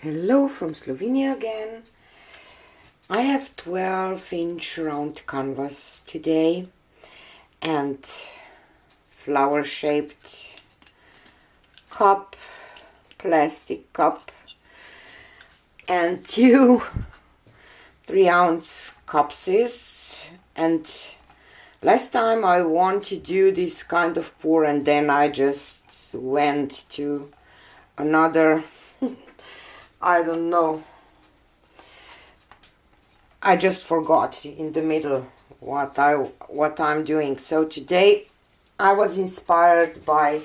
Hello from Slovenia again. I have 12-inch round canvas today and flower-shaped cup, plastic cup, and two 3-ounce cupses. And last time I want to do this kind of pour, and then I just went to another I don't know, I just forgot in the middle what I'm doing. So today I was inspired by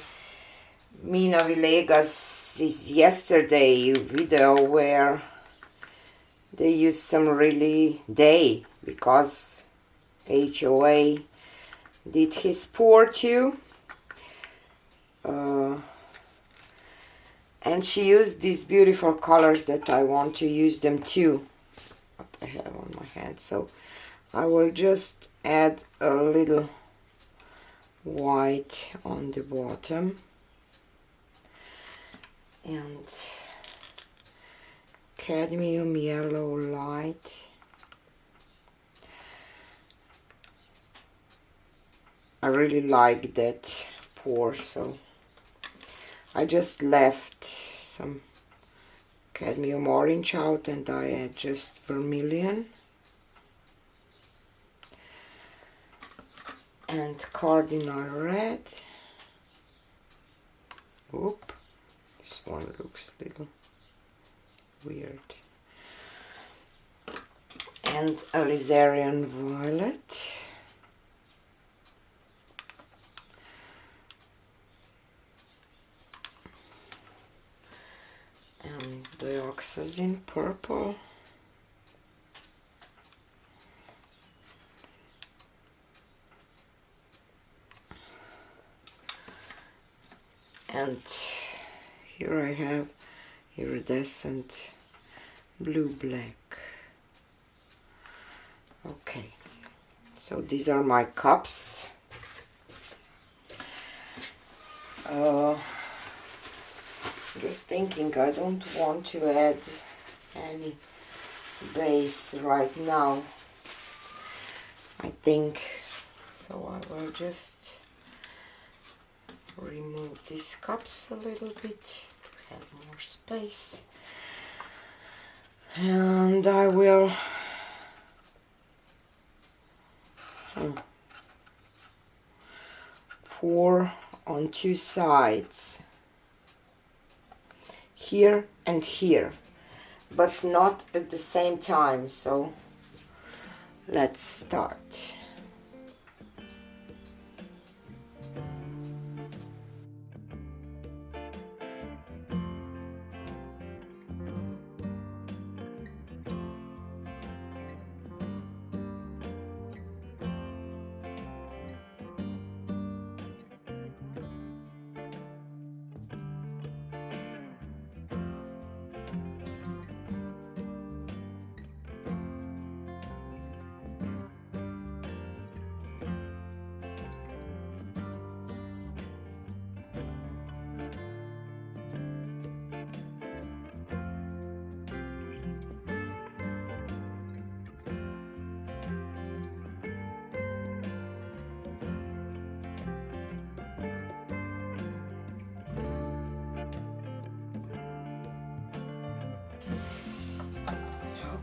Mina Villegas' yesterday video where they used some really day, because HOA did his pour too. And she used these beautiful colors that I want to use them too. What I have on my hand. So I will just add a little white on the bottom. And cadmium yellow light. I really like that pour, so I just left some cadmium orange out and I add just vermilion and cardinal red. Oop, this one looks a little weird. And alizarian violet. And dioxazine purple. And here I have iridescent blue black. Okay, so these are my cups. Just thinking, I don't want to add any base right now, I think, so I will just remove these cups a little bit to have more space, and I will pour on two sides, here and here, but not at the same time. So let's start.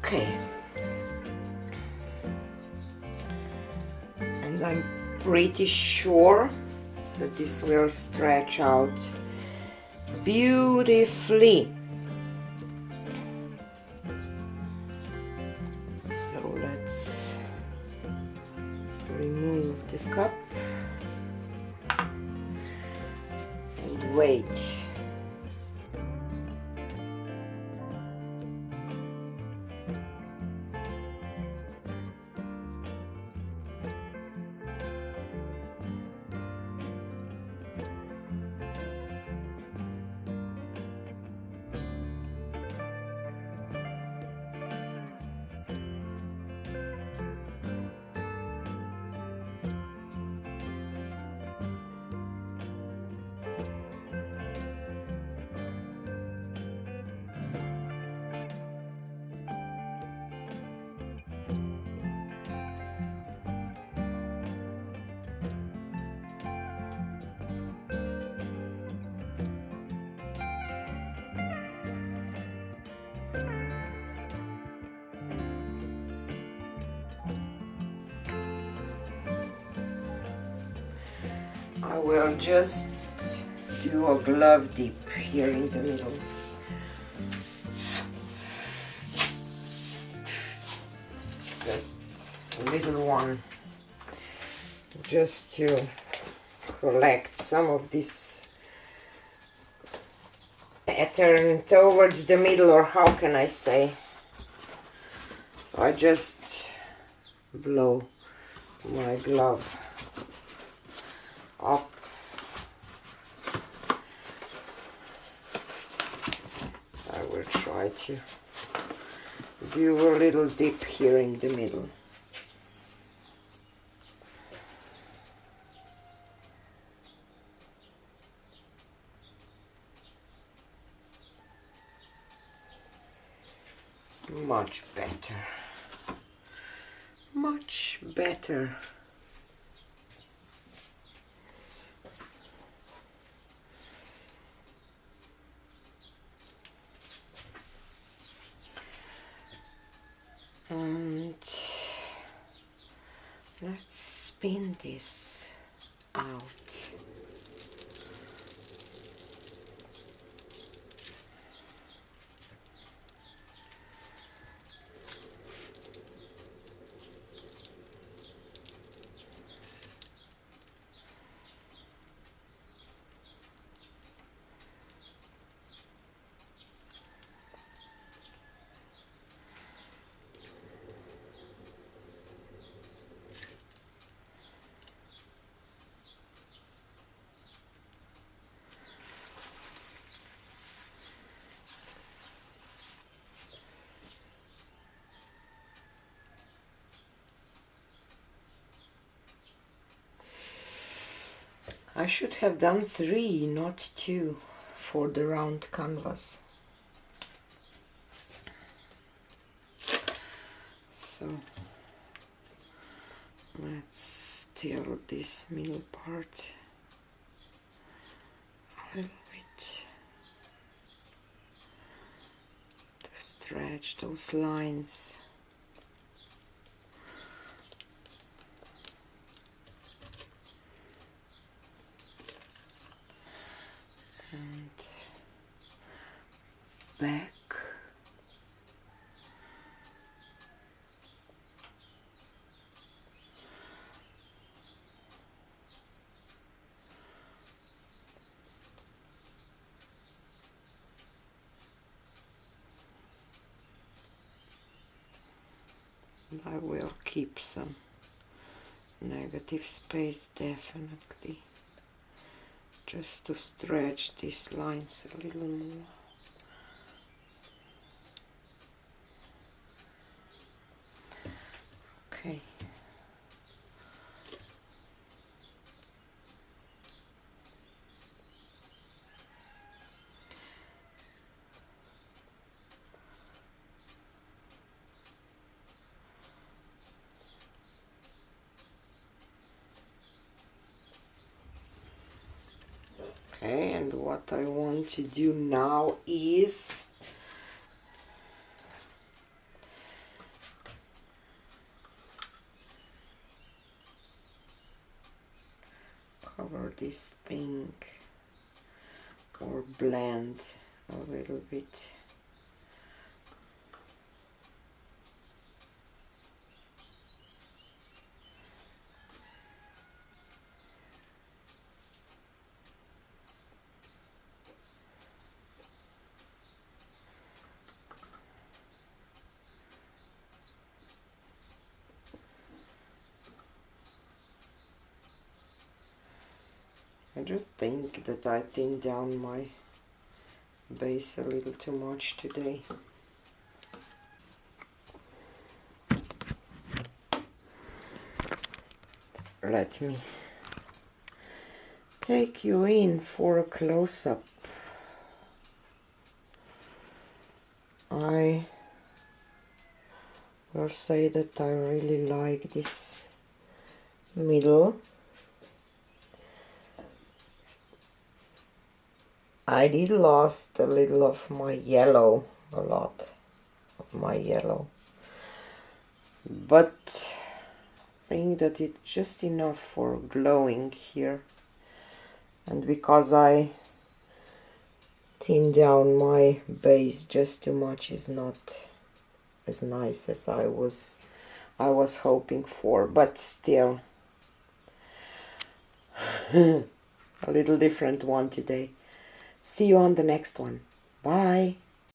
Okay, and I'm pretty sure that this will stretch out beautifully. So let's remove the cup and wait. will just do a glove dip here in the middle. Just a little one, just to collect some of this pattern towards the middle, or how can I say. So I just blow my glove up. I will try to do a little dip here in the middle. Much better. Much better. And let's spin this out. I should have done 3, not 2, for the round canvas. So let's steal this middle part a little bit to stretch those lines. And back. And I will keep some negative space, definitely, just to stretch these lines a little more. Okay. Okay, and what I want to do now is cover this thing or blend a little bit. I just think that I thinned down my base a little too much today. Let me take you in for a close-up. I will say that I really like this middle. I did lost a little of my yellow, a lot of my yellow, but I think that it's just enough for glowing here. and because I thin down my base just too much, is not as nice as I was hoping for, but still a little different one today. See you on the next one. Bye.